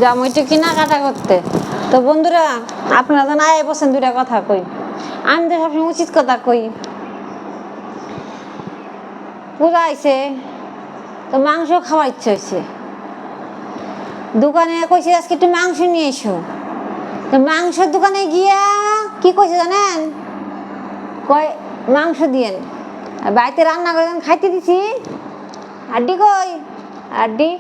যাবো একটু কেনাকাটা করতে। তো বন্ধুরা, আপনারা তো নাই বসেন, দুটা কথা কই। আমি তো সবসময় উচিত কথা কই। পূজা আইছে, তো মাংস খাওয়ার ইচ্ছা হয়েছে। দোকানে কইছে আজকে একটু মাংস নিয়ে এসো। তো মাংসের দোকানে গিয়া কি কইছে জানেন? কয় মাংস দিয়েন। আর বাড়িতে রান্না করে খাইতে দিছি। আড্ডি কই? আড্ডি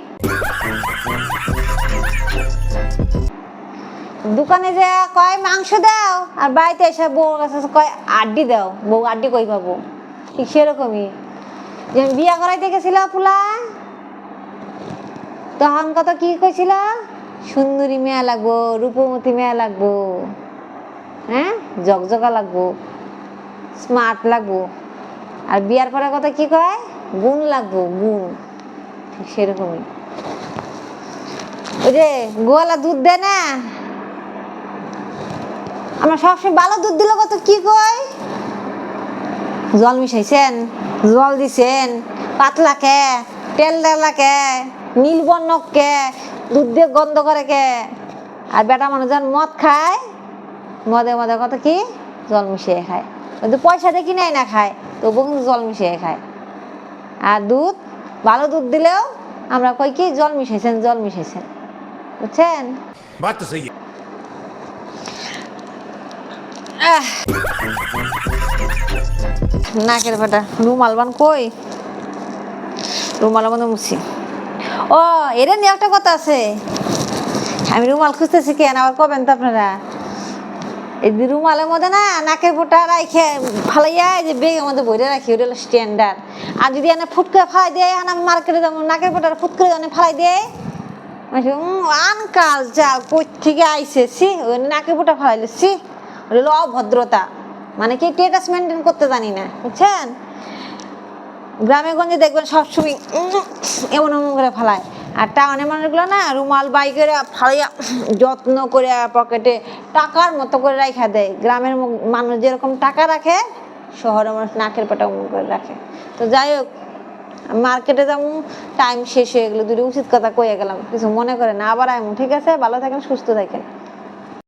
দোকানে যে কয় মাংস দাও, আর বাড়িতে এসে বউ কাছে কয় আড্ডি দাও। বউ আড্ডি কই পাবো? ঠিক সেরকমই যে বিয়া করাইতে গেছিল পোলা, তখন কত কি কইছিল? সুন্দরী মেয়া লাগবো, রূপমতী মেয়া লাগবো, হ্যাঁ, জকজকা লাগবো, স্মার্ট লাগবো। আর বিয়ার পরে কথা কি কয়? গুণ লাগবো, গুণ। ঠিক সেরকমই ওই যে গোয়ালা দুধ দেয় না, আমরা সবসময় ভালো দুধ দিলে কত কি কয়? জল মিশাইছেন, জল দিছেন, পাতলা কে, তেল ডালা কে, নীলবর্ণ কে, দুধ দিয়ে গন্ধ করে কে। আর বেটা মানুষ যখন মদ খায়, মদে মদে কত কি জল মিশিয়ে খায়। কিন্তু পয়সা দিয়ে কিনে না খায়, তবুও কিন্তু জল মিশিয়ে খায়। আর দুধ, ভালো দুধ দিলেও আমরা কই কি জল মিশাইছেন, জল মিশাইছেন। বুঝছেন? নাকের ফাটা রুমাল বান কই? রুমালের মধ্যে মুছি। ও, এর নিয়ে একটা কথা আছে। আমি রুমাল খুঁজতেছি কেন, আবার কবেন তো আপনারা? এই রুমালের মধ্যে না নাকের ফোঁটা রাখে ফালাইয়া যে বেগের মধ্যে বইরে রাখি, ওটা হলো স্ট্যান্ডার্ড। আর যদি এনে ফুট করে ফালাই দেয়, আমি মার্কেটে যাবো, নাকের ফোঁটা ফুট করে এনে ফালাই দেয়, আনকাল চাল কই থেকে আইসে, সি ওই নাকের ফোঁটা ফালাইলে, সি ওটা হলো অভদ্রতা। মানে কি স্ট্যাটাস মেনটেন করতে জানি না, বুঝছেন? গ্রামে গঞ্জে দেখবেন সবসময় এমন এমন করে ফালায়। আর টাউনের মানুষগুলো না রুমাল বাই করে ফালাইয়া যত্ন করে পকেটে টাকার মতো করে রাখা দেয়। গ্রামের মানুষ যেরকম টাকা রাখে, শহরের মানুষ নাকের পাটা অমন করে রাখে। তো যাই হোক, মার্কেটে যাবো, টাইম শেষ হয়ে গেলো, দুটো উচিত কথা কয়ে গেলাম, কিছু মনে করে না, আবার আইমু। ঠিক আছে, ভালো থাকেন, সুস্থ থাকেন।